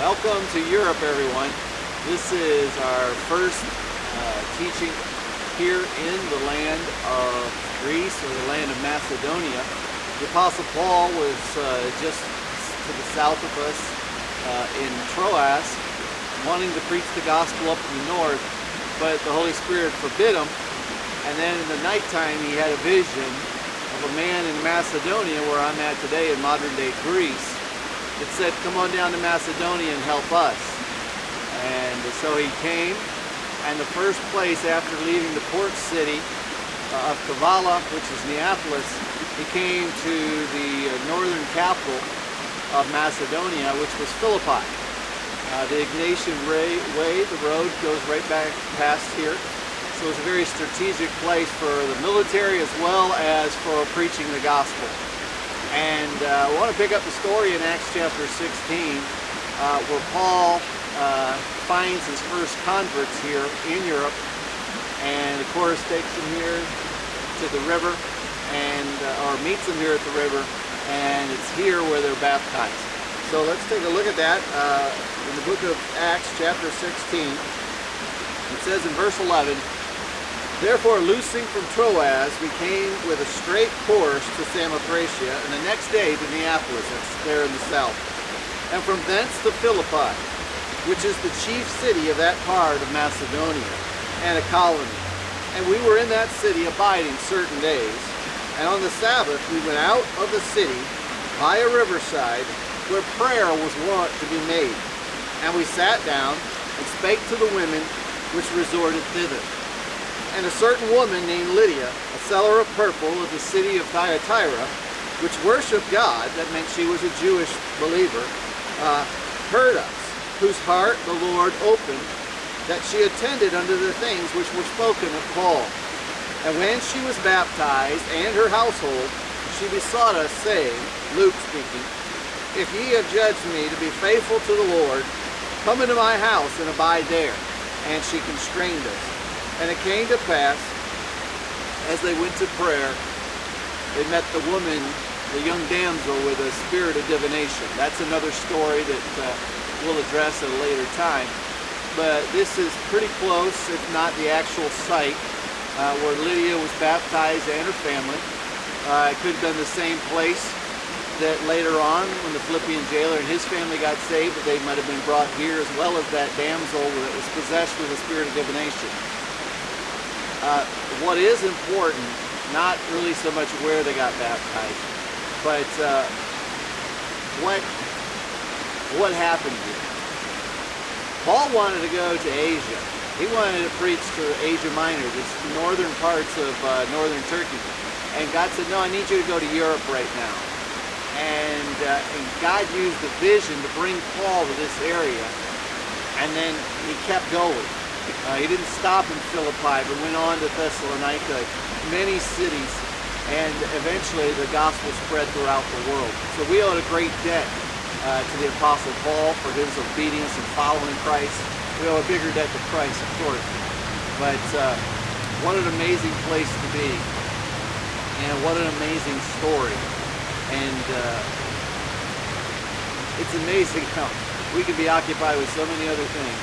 Welcome to Europe, everyone. This is our first teaching here in the land of Greece, or the land of Macedonia. The Apostle Paul was just to the south of us in Troas, wanting to preach the gospel up in the north, but the Holy Spirit forbid him. And then in the nighttime he had a vision of a man in Macedonia, where I'm at today in modern-day Greece. It said, "Come on down to Macedonia and help us." And so he came, and the first place after leaving the port city of Kavala, which is Neapolis, he came to the northern capital of Macedonia, which was Philippi. The Ignatian Way, the road goes right back past here. So it's a very strategic place for the military as well as for preaching the gospel. And I want to pick up the story in Acts chapter 16, where Paul finds his first converts here in Europe, and of course takes them here to the river, and or meets them here at the river, and it's here where they're baptized. So let's take a look at that in the book of Acts chapter 16. It says in verse 11, "Therefore, loosing from Troas, we came with a straight course to Samothracia, and the next day to Neapolis," that's there in the south, "and from thence to Philippi, which is the chief city of that part of Macedonia, and a colony. And we were in that city abiding certain days. And on the Sabbath we went out of the city by a riverside, where prayer was wont to be made. And we sat down and spake to the women which resorted thither. And a certain woman named Lydia, a seller of purple of the city of Thyatira, which worshipped God," that meant she was a Jewish believer, "heard us, whose heart the Lord opened, that she attended unto the things which were spoken of Paul. And when she was baptized, and her household, she besought us, saying," Luke speaking, "If ye have judged me to be faithful to the Lord, come into my house and abide there." And she constrained us. And it came to pass, as they went to prayer, they met the woman, the young damsel, with a spirit of divination. That's another story that we'll address at a later time. But this is pretty close, if not the actual site, where Lydia was baptized and her family. It could have been the same place that later on, when the Philippian jailer and his family got saved, they might have been brought here, as well as that damsel that was possessed with a spirit of divination. What is important, not really so much where they got baptized, but what happened here. Paul wanted to go to Asia. He wanted to preach to Asia Minor, the northern parts of northern Turkey. And God said, "No, I need you to go to Europe right now." And God used the vision to bring Paul to this area. And then he kept going. He didn't stop in Philippi, but went on to Thessalonica, many cities, and eventually the gospel spread throughout the world. So we owe a great debt to the Apostle Paul for his obedience and following Christ. We owe a bigger debt to Christ, of course. But what an amazing place to be, and what an amazing story. And it's amazing how we can be occupied with so many other things,